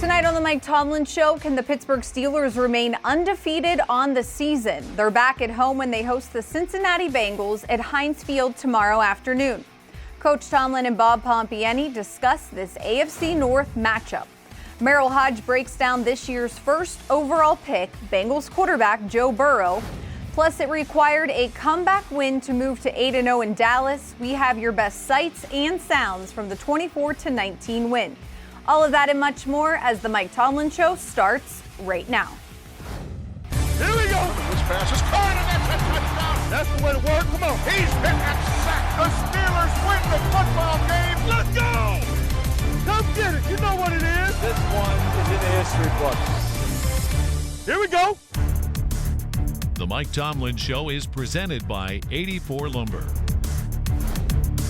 Tonight on the Mike Tomlin Show, can the Pittsburgh Steelers remain undefeated on the season? They're back at home when they host the Cincinnati Bengals at Heinz Field tomorrow afternoon. Coach Tomlin and Bob Pompeani discuss this AFC North matchup. Merril Hoge breaks down this year's first overall pick, Bengals quarterback Joe Burrow. Plus, it required a comeback win to move to 8-0 in Dallas. We have your best sights and sounds from the 24-19 win. All of that and much more as the Mike Tomlin Show starts right now. Here we go. This pass is caught, and that's a touchdown. That's the way to work. Come on. He's hit that sack. The Steelers win the football game. Let's go. Come get it. You know what it is. This one is in the history books. Here we go. The Mike Tomlin Show is presented by 84 Lumber.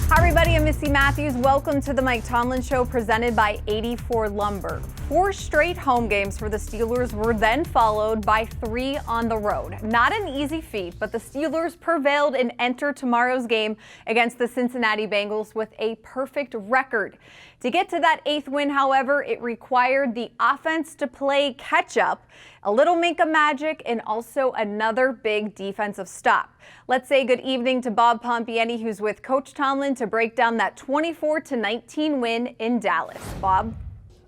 Hi, everybody. I'm Missy Matthews. Welcome to the Mike Tomlin Show presented by 84 Lumber. 4 straight home games for the Steelers were then followed by 3 on the road. Not an easy feat, but the Steelers prevailed and enter tomorrow's game against the Cincinnati Bengals with a perfect record. To get to that 8th win, however, it required the offense to play catch-up, a little Minka magic, and also another big defensive stop. Let's say good evening to Bob Pompeani, who's with Coach Tomlin to break down that 24-19 win in Dallas. Bob?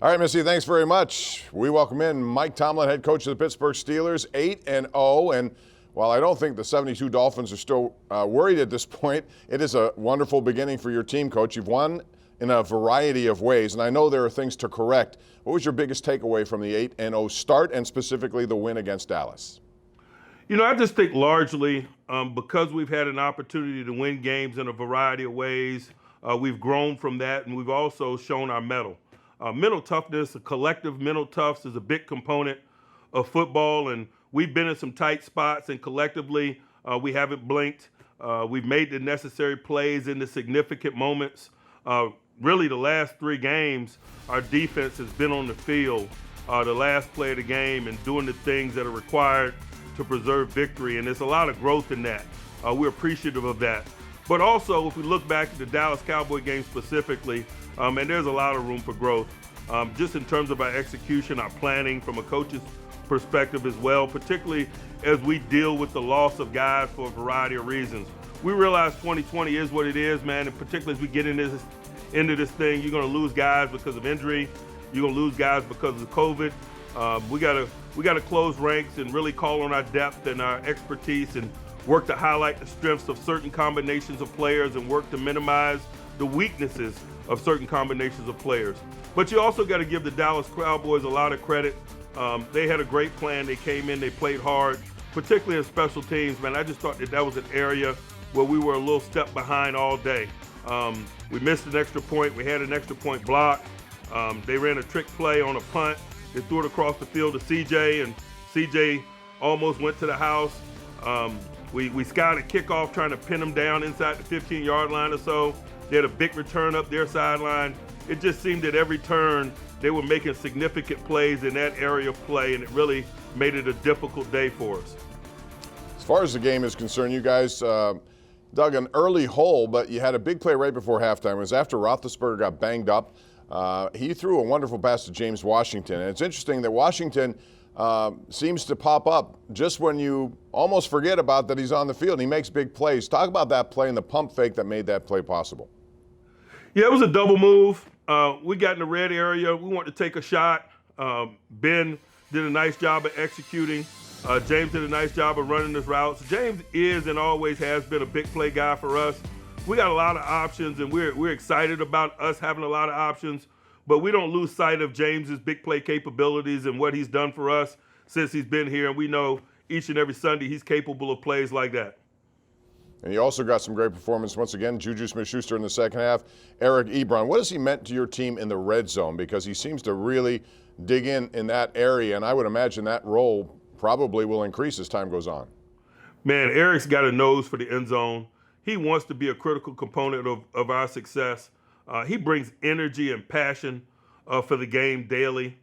All right, Missy, thanks very much. We welcome in Mike Tomlin, head coach of the Pittsburgh Steelers, 8-0. And while I don't think the 72 Dolphins are still worried at this point, it is a wonderful beginning for your team, Coach. You've won in a variety of ways, and I know there are things to correct. What was your biggest takeaway from the 8-0 start and specifically the win against Dallas? You know, I just think largely because we've had an opportunity to win games in a variety of ways, we've grown from that, and we've also shown our mettle. Mental toughness, a collective mental toughness is a big component of football, and we've been in some tight spots, and collectively we haven't blinked. We've made the necessary plays in the significant moments. Really, the last 3 games, our defense has been on the field the last play of the game and doing the things that are required to preserve victory, and there's a lot of growth in that. We're appreciative of that. But also, if we look back at the Dallas Cowboy game specifically, and there's a lot of room for growth, just in terms of our execution, our planning from a coach's perspective as well, particularly as we deal with the loss of guys for a variety of reasons. We realize 2020 is what it is, man, and particularly as we get into this thing, you're going to lose guys because of injury. You're going to lose guys because of COVID. We got to close ranks and really call on our depth and our expertise and work to highlight the strengths of certain combinations of players and work to minimize the weaknesses of certain combinations of players. But you also got to give the Dallas Cowboys a lot of credit. They had a great plan. They came in, they played hard, particularly in special teams, man. I just thought that was an area where we were a little step behind all day. We missed an extra point. We had an extra point block. They ran a trick play on a punt. They threw it across the field to CJ, and CJ almost went to the house. We scouted kickoff trying to pin them down inside the 15-yard line or so. They had a big return up their sideline. It just seemed that every turn they were making significant plays in that area of play, and it really made it a difficult day for us. As far as the game is concerned, you guys dug an early hole, but you had a big play right before halftime. It was after Roethlisberger got banged up. He threw a wonderful pass to James Washington. And it's interesting that Washington seems to pop up just when you almost forget about that he's on the field. He makes big plays. Talk about that play and the pump fake that made that play possible. Yeah, it was a double move. We got in the red area. We wanted to take a shot. Ben did a nice job of executing. James did a nice job of running his routes. James is and always has been a big play guy for us. We got a lot of options, and we're excited about us having a lot of options, but we don't lose sight of James's big play capabilities and what he's done for us since he's been here, and we know each and every Sunday he's capable of plays like that. And you also got some great performance once again. Juju Smith-Schuster in the second half. Eric Ebron, what has he meant to your team in the red zone? Because he seems to really dig in that area, and I would imagine that role probably will increase as time goes on. Man, Eric's got a nose for the end zone. He wants to be a critical component of our success. He brings energy and passion for the game daily.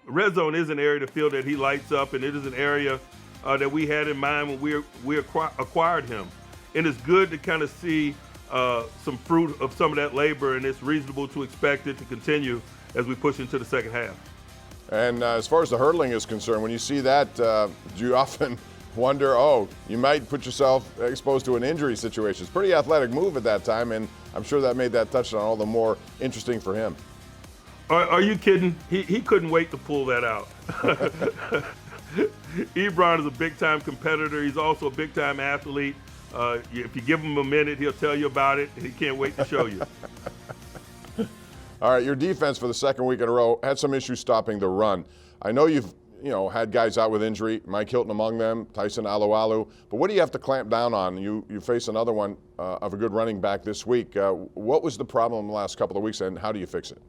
Red zone is an area of the field that he lights up, and it is an area that we had in mind when we acquired him. And it's good to kind of see some fruit of some of that labor, and it's reasonable to expect it to continue as we push into the second half. And as far as the hurdling is concerned, when you see that, do you often wonder, you might put yourself exposed to an injury situation? It's a pretty athletic move at that time, and I'm sure that made that touchdown all the more interesting for him. Are you kidding? He couldn't wait to pull that out. Ebron is a big-time competitor. He's also a big-time athlete. If you give him a minute, he'll tell you about it, and he can't wait to show you. All right, your defense for the second week in a row had some issues stopping the run. I know you've had guys out with injury, Mike Hilton among them, Tyson Alualu, but what do you have to clamp down on? You face another one of a good running back this week. What was the problem the last couple of weeks, and how do you fix it?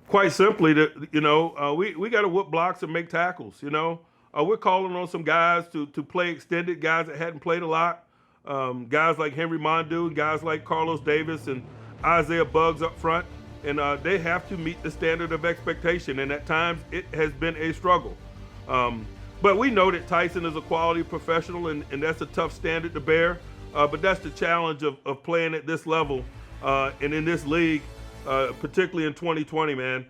Quite simply, we got to whoop blocks and make tackles. We're calling on some guys to play extended, guys that hadn't played a lot, guys like Henry Mondu, guys like Carlos Davis and Isaiah Buggs up front. And they have to meet the standard of expectation, and at times it has been a struggle. But we know that Tyson is a quality professional, and that's a tough standard to bear. But that's the challenge of playing at this level and in this league, particularly in 2020, man.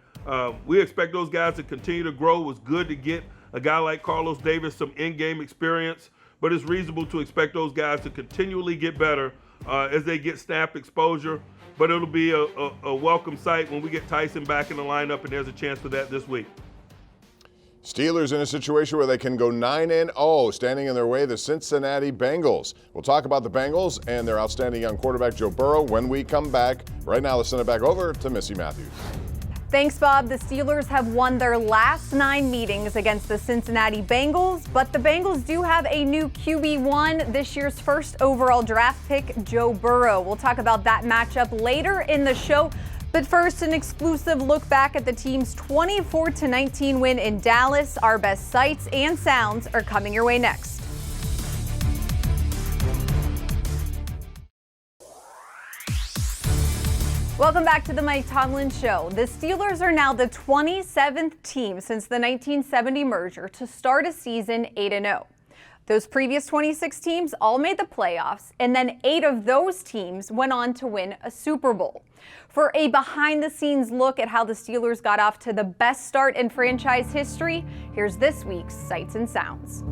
We expect those guys to continue to grow. It was good to get a guy like Carlos Davis some in-game experience, but it's reasonable to expect those guys to continually get better as they get snap exposure. But it'll be a welcome sight when we get Tyson back in the lineup, and there's a chance for that this week. Steelers in a situation where they can go 9-0, standing in their way, the Cincinnati Bengals. We'll talk about the Bengals and their outstanding young quarterback, Joe Burrow, when we come back. Right now, let's send it back over to Missy Matthews. Thanks, Bob. The Steelers have won their last 9 meetings against the Cincinnati Bengals, but the Bengals do have a new QB1, this year's first overall draft pick, Joe Burrow. We'll talk about that matchup later in the show. But first, an exclusive look back at the team's 24-19 win in Dallas. Our best sights and sounds are coming your way next. Welcome back to the Mike Tomlin Show. The Steelers are now the 27th team since the 1970 merger to start a season 8-0. Those previous 26 teams all made the playoffs, and then 8 of those teams went on to win a Super Bowl. For a behind-the-scenes look at how the Steelers got off to the best start in franchise history, here's this week's Sights and Sounds.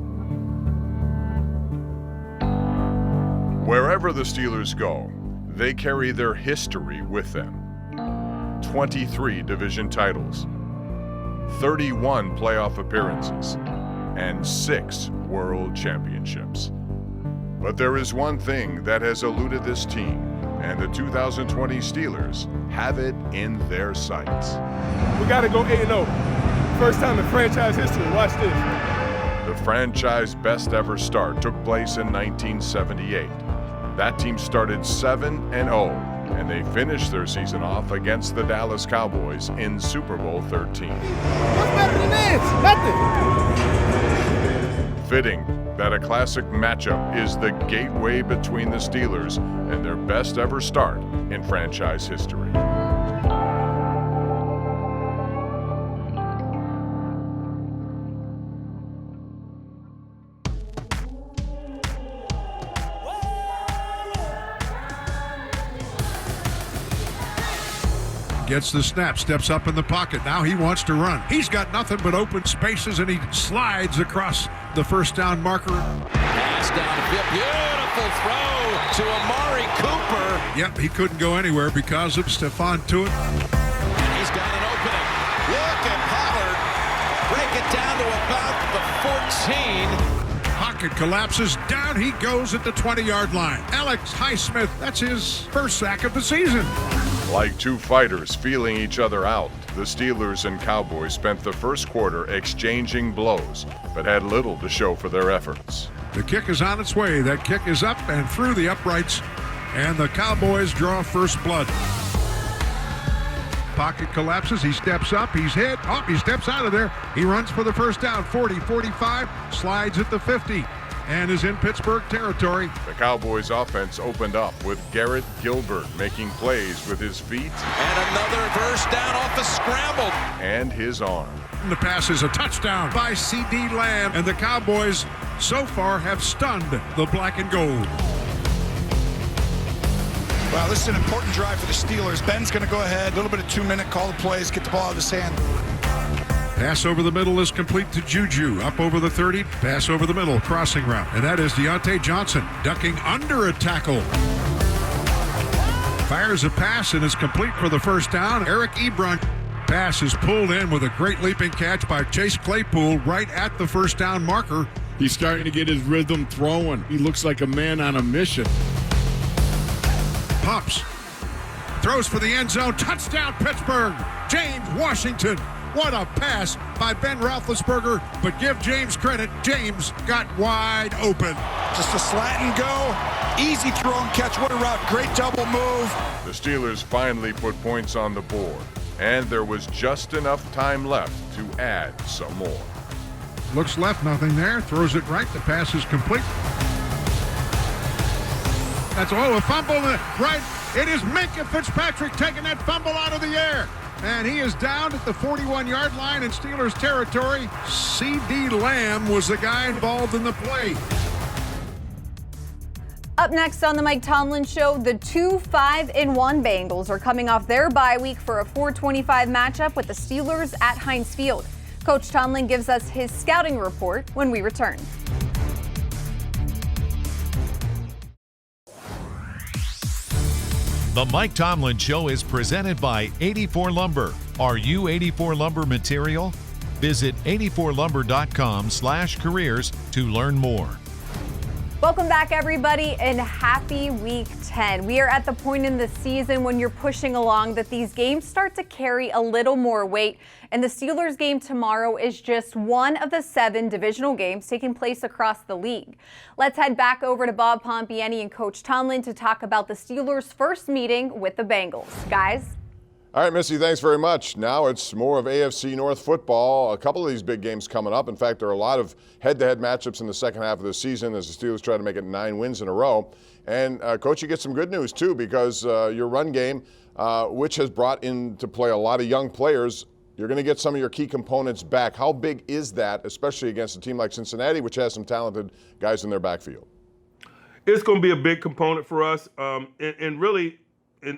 Wherever the Steelers go, they carry their history with them. 23 division titles, 31 playoff appearances, and 6 world championships. But there is one thing that has eluded this team, and the 2020 Steelers have it in their sights. We got to go 8-0. First time in franchise history. Watch this. The franchise best ever start took place in 1978. That team started 7-0, and they finished their season off against the Dallas Cowboys in Super Bowl 13. What's better than this? Nothing. Fitting that a classic matchup is the gateway between the Steelers and their best ever start in franchise history. Gets the snap, steps up in the pocket. Now he wants to run. He's got nothing but open spaces, and he slides across the first down marker. Pass downfield. Beautiful throw to Amari Cooper. Yep, he couldn't go anywhere because of Stephon Tuitt. He's got an opening. Look at Pollard. Break it down to about the 14. Pocket collapses. Down he goes at the 20-yard line. Alex Highsmith, that's his first sack of the season. Like two fighters feeling each other out, the Steelers and Cowboys spent the first quarter exchanging blows, but had little to show for their efforts. The kick is on its way. That kick is up and through the uprights, and the Cowboys draw first blood. Pocket collapses. He steps up. He's hit. Oh, he steps out of there. He runs for the first down. 40, 45, slides at the 50, and is in Pittsburgh territory. The Cowboys offense opened up with Garrett Gilbert making plays with his feet. And another first down off the scramble. And his arm. And the pass is a touchdown by C.D. Lamb, and the Cowboys so far have stunned the black and gold. Well, this is an important drive for the Steelers. Ben's going to go ahead, a little bit of 2-minute, call the plays, get the ball out of his hand. Pass over the middle is complete to Juju. Up over the 30. Pass over the middle. Crossing route. And that is Deontay Johnson ducking under a tackle. Fires a pass and is complete for the first down. Eric Ebron. Pass is pulled in with a great leaping catch by Chase Claypool right at the first down marker. He's starting to get his rhythm throwing. He looks like a man on a mission. Pops. Throws for the end zone. Touchdown, Pittsburgh. James Washington. What a pass by Ben Roethlisberger. But give James credit. James got wide open. Just a slant and go. Easy throw and catch. What a route. Great double move. The Steelers finally put points on the board, and there was just enough time left to add some more. Looks left, nothing there. Throws it right. The pass is complete. That's a fumble right. It is Minkah Fitzpatrick taking that fumble out of the air. And he is down at the 41-yard line in Steelers territory. C.D. Lamb was the guy involved in the play. Up next on the Mike Tomlin Show, the 2-5-1 Bengals are coming off their bye week for a 4:25 matchup with the Steelers at Heinz Field. Coach Tomlin gives us his scouting report when we return. The Mike Tomlin Show is presented by 84 Lumber. Are you 84 Lumber material? Visit 84lumber.com/careers to learn more. Welcome back, everybody, and happy Week 10. We are at the point in the season when you're pushing along that these games start to carry a little more weight, and the Steelers game tomorrow is just one of the 7 divisional games taking place across the league. Let's head back over to Bob Pompeani and Coach Tomlin to talk about the Steelers' first meeting with the Bengals. Guys? All right, Missy, thanks very much. Now it's more of AFC North football. A couple of these big games coming up. In fact, there are a lot of head-to-head matchups in the second half of the season as the Steelers try to make it 9 wins in a row. And, Coach, you get some good news, too, because your run game, which has brought into play a lot of young players, you're going to get some of your key components back. How big is that, especially against a team like Cincinnati, which has some talented guys in their backfield? It's going to be a big component for us, and really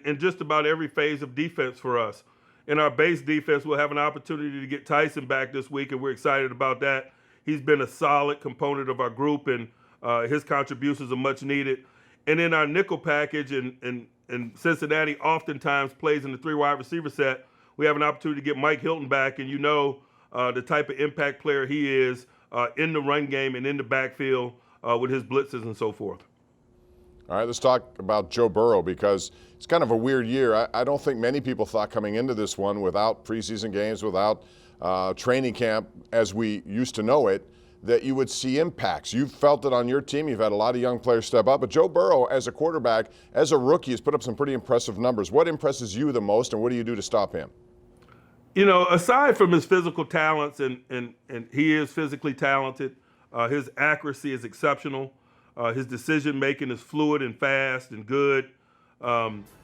in just about every phase of defense for us. In our base defense, we'll have an opportunity to get Tyson back this week, and we're excited about that. He's been a solid component of our group, and his contributions are much needed. And in our nickel package, and Cincinnati oftentimes plays in the 3 wide receiver set, we have an opportunity to get Mike Hilton back, and the type of impact player he is in the run game and in the backfield with his blitzes and so forth. All right, let's talk about Joe Burrow because it's kind of a weird year. I don't think many people thought coming into this one without preseason games, without training camp as we used to know it, that you would see impacts. You've felt it on your team. You've had a lot of young players step up. But Joe Burrow, as a quarterback, as a rookie, has put up some pretty impressive numbers. What impresses you the most, and what do you do to stop him? Aside from his physical talents, and he is physically talented, his accuracy is exceptional. His decision-making is fluid and fast and good.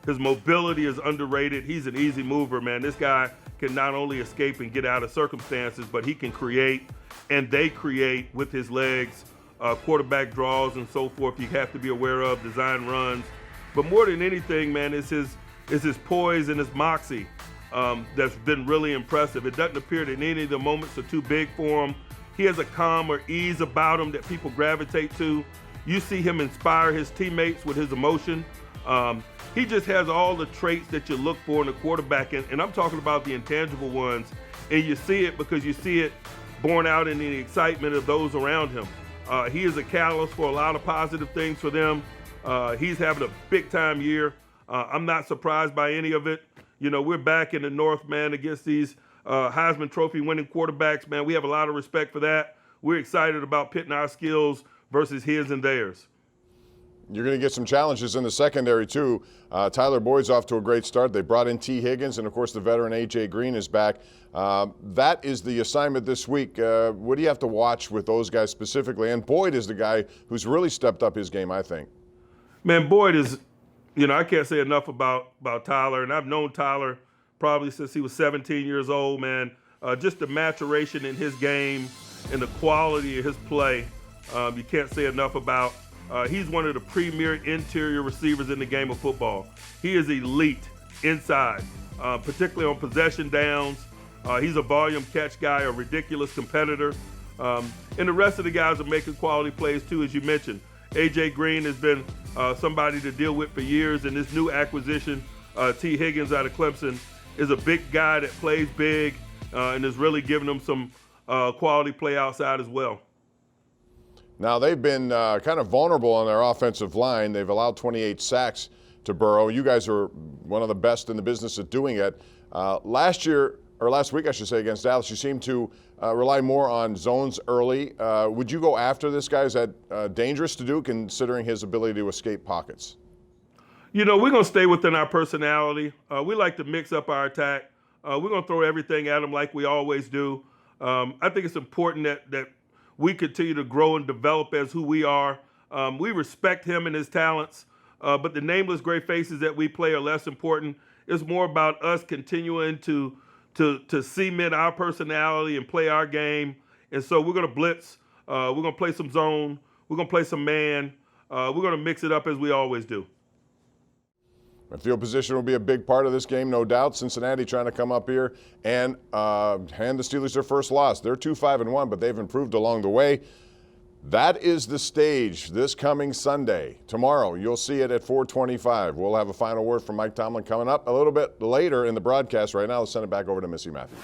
His mobility is underrated. He's an easy mover, man. This guy can not only escape and get out of circumstances, but he can create, and they create with his legs, quarterback draws and so forth you have to be aware of, design runs. But more than anything, man, is his poise and his moxie that's been really impressive. It doesn't appear that any of the moments are too big for him. He has a calm or ease about him that people gravitate to. You see him inspire his teammates with his emotion. He just has all the traits that you look for in a quarterback, and I'm talking about the intangible ones. And you see it because you see it borne out in the excitement of those around him. He is a catalyst for a lot of positive things for them. He's having a big-time year. I'm not surprised by any of it. We're back in the North, man, against these Heisman Trophy winning quarterbacks, man. We have a lot of respect for that. We're excited about pitting our skills versus his and theirs. You're going to get some challenges in the secondary, too. Tyler Boyd's off to a great start. They brought in T. Higgins, and, of course, the veteran A.J. Green is back. That is the assignment this week. What do you have to watch with those guys specifically? And Boyd is the guy who's really stepped up his game, I think. Man, Boyd is, I can't say enough about Tyler, and I've known Tyler probably since he was 17 years old, man. Just the maturation in his game and the quality of his play. You can't say enough about. He's one of the premier interior receivers in the game of football. He is elite inside, particularly on possession downs. He's a volume catch guy, a ridiculous competitor. And the rest of the guys are making quality plays too, as you mentioned. A.J. Green has been somebody to deal with for years, and this new acquisition, T. Higgins out of Clemson, is a big guy that plays big and is really giving them some quality play outside as well. Now, they've been kind of vulnerable on their offensive line. They've allowed 28 sacks to Burrow. You guys are one of the best in the business at doing it. Last week, I should say, against Dallas, you seemed to rely more on zones early. Would you go after this guy? Is that dangerous to do, considering his ability to escape pockets? You know, we're going to stay within our personality. We like to mix up our attack. We're going to throw everything at him like we always do. I think it's important that we continue to grow and develop as who we are. We respect him and his talents, but the nameless great faces that we play are less important. It's more about us continuing to cement our personality and play our game. And so we're going to blitz. We're going to play some zone. We're going to play some man. We're going to mix it up as we always do. Field position will be a big part of this game, no doubt. Cincinnati trying to come up here and hand the Steelers their first loss. They're 2-5-1, but they've improved along the way. That is the stage this coming Sunday. Tomorrow, you'll see it at 4:25. We'll have a final word from Mike Tomlin coming up a little bit later in the broadcast. Right now, let's send it back over to Missy Matthews.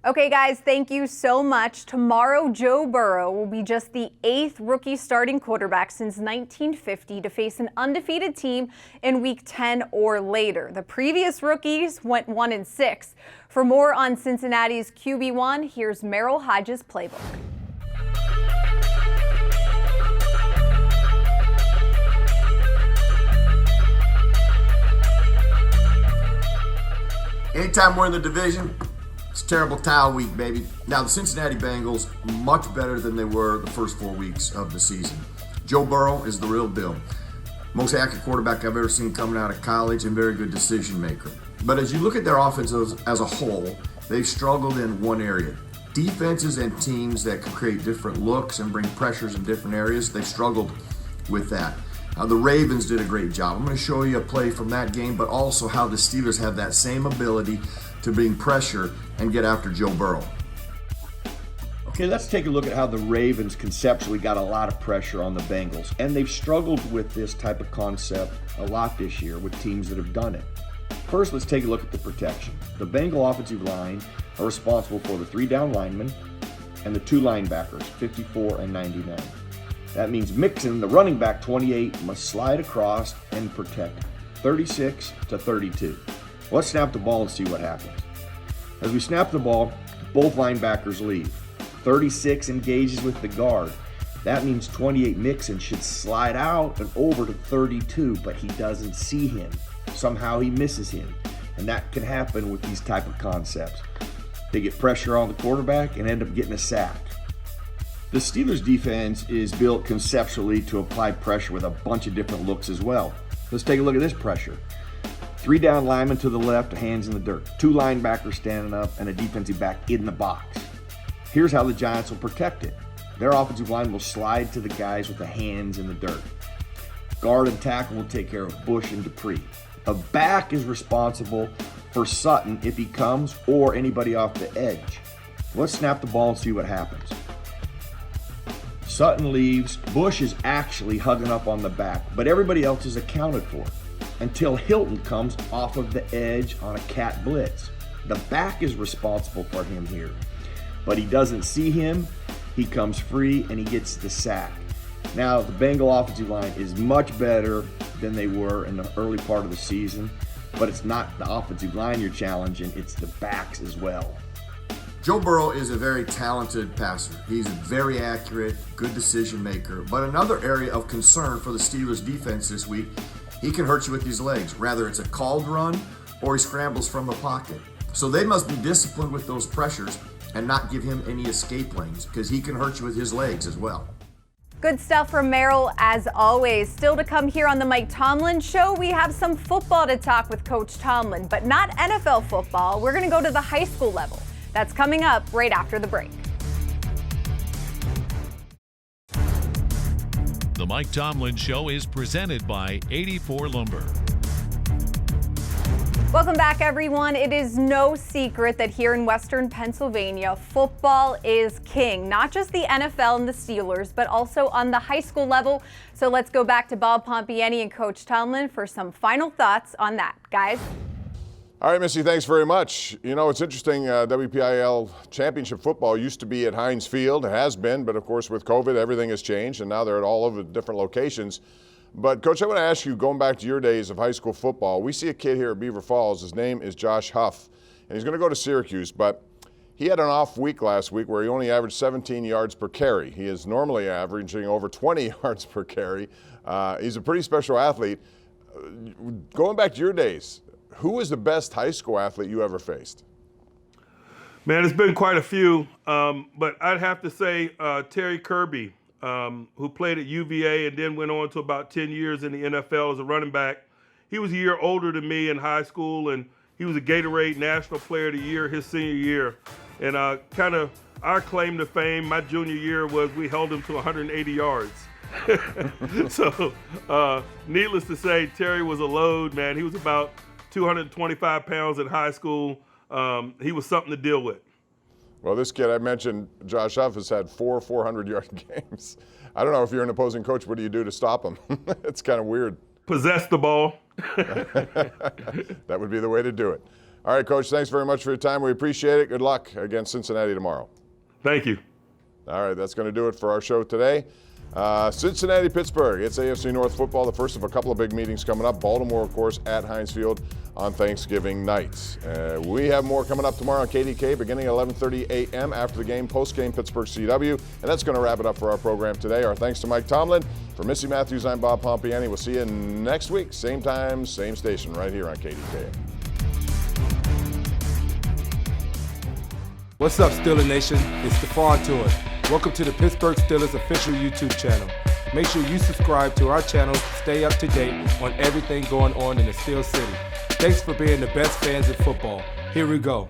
Okay, guys, thank you so much. Tomorrow, Joe Burrow will be just the 8th rookie starting quarterback since 1950 to face an undefeated team in Week 10 or later. The previous rookies went 1-6. For more on Cincinnati's QB1, here's Merril Hoge's playbook. Anytime we're in the division, it's terrible towel week, baby. Now, the Cincinnati Bengals, much better than they were the first 4 weeks of the season. Joe Burrow is the real deal. Most accurate quarterback I've ever seen coming out of college and very good decision maker. But as you look at their offenses as a whole, they've struggled in one area. Defenses and teams that can create different looks and bring pressures in different areas, they've struggled with that. The Ravens did a great job. I'm going to show you a play from that game, but also how the Steelers have that same ability to bring pressure and get after Joe Burrow. Okay, let's take a look at how the Ravens conceptually got a lot of pressure on the Bengals. And they've struggled with this type of concept a lot this year with teams that have done it. First, let's take a look at the protection. The Bengal offensive line are responsible for the 3 down linemen and the 2 linebackers, 54 and 99. That means Mixon, the running back, 28, must slide across and protect 36 to 32. Let's snap the ball and see what happens. As we snap the ball, both linebackers leave. 36 engages with the guard. That means 28 Mixon should slide out and over to 32, but he doesn't see him. Somehow he misses him. And that can happen with these type of concepts. They get pressure on the quarterback and end up getting a sack. The Steelers defense is built conceptually to apply pressure with a bunch of different looks as well. Let's take a look at this pressure. 3 down linemen to the left, hands in the dirt. 2 linebackers standing up and a defensive back in the box. Here's how the Giants will protect it. Their offensive line will slide to the guys with the hands in the dirt. Guard and tackle will take care of Bush and Dupree. A back is responsible for Sutton if he comes or anybody off the edge. Let's snap the ball and see what happens. Sutton leaves. Bush is actually hugging up on the back, but everybody else is accounted for until Hilton comes off of the edge on a cat blitz. The back is responsible for him here, but he doesn't see him. He comes free and he gets the sack. Now, the Bengal offensive line is much better than they were in the early part of the season, but it's not the offensive line you're challenging, it's the backs as well. Joe Burrow is a very talented passer. He's very accurate, good decision maker. But another area of concern for the Steelers defense this week, he can hurt you with his legs. Rather it's a called run or he scrambles from the pocket. So they must be disciplined with those pressures and not give him any escape lanes because he can hurt you with his legs as well. Good stuff from Merril as always. Still to come here on the Mike Tomlin Show, we have some football to talk with Coach Tomlin, but not NFL football. We're going to go to the high school level. That's coming up right after the break. The Mike Tomlin Show is presented by 84 Lumber. Welcome back, everyone. It is no secret that here in Western Pennsylvania, football is king. Not just the NFL and the Steelers, but also on the high school level. So let's go back to Bob Pompeani and Coach Tomlin for some final thoughts on that. Guys? All right, Missy, thanks very much. You know, it's interesting, WPIAL championship football used to be at Heinz Field. It has been, but of course with COVID, everything has changed, and now they're at all over different locations. But, Coach, I want to ask you, going back to your days of high school football, we see a kid here at Beaver Falls. His name is Josh Huff, and he's going to go to Syracuse. But he had an off week last week where he only averaged 17 yards per carry. He is normally averaging over 20 yards per carry. He's a pretty special athlete. Going back to your days, who was the best high school athlete you ever faced? Man, it's been quite a few, but I'd have to say Terry Kirby. Who played at UVA and then went on to about 10 years in the NFL as a running back. He was a year older than me in high school, and he was a Gatorade National Player of the Year his senior year. And kind of our claim to fame my junior year was we held him to 180 yards. So needless to say, Terry was a load, man. He was about 225 pounds in high school. He was something to deal with. Well, this kid I mentioned, Josh Huff, has had 4 400-yard games. I don't know if you're an opposing coach, what do you do to stop him? It's kind of weird. Possess the ball. That would be the way to do it. All right, Coach, thanks very much for your time. We appreciate it. Good luck against Cincinnati tomorrow. Thank you. All right, that's going to do it for our show today. Cincinnati, Pittsburgh. It's AFC North football, the first of a couple of big meetings coming up. Baltimore, of course, at Heinz Field on Thanksgiving night. We have more coming up tomorrow on KDK beginning at 11:30 a.m. after the game, post-game Pittsburgh CW. And that's going to wrap it up for our program today. Our thanks to Mike Tomlin. For Missy Matthews, I'm Bob Pompeani. We'll see you next week, same time, same station, right here on KDK. What's up, Steeler Nation? It's Stephon Tour. Welcome to the Pittsburgh Steelers official YouTube channel. Make sure you subscribe to our channel to stay up to date on everything going on in the Steel City. Thanks for being the best fans in football. Here we go.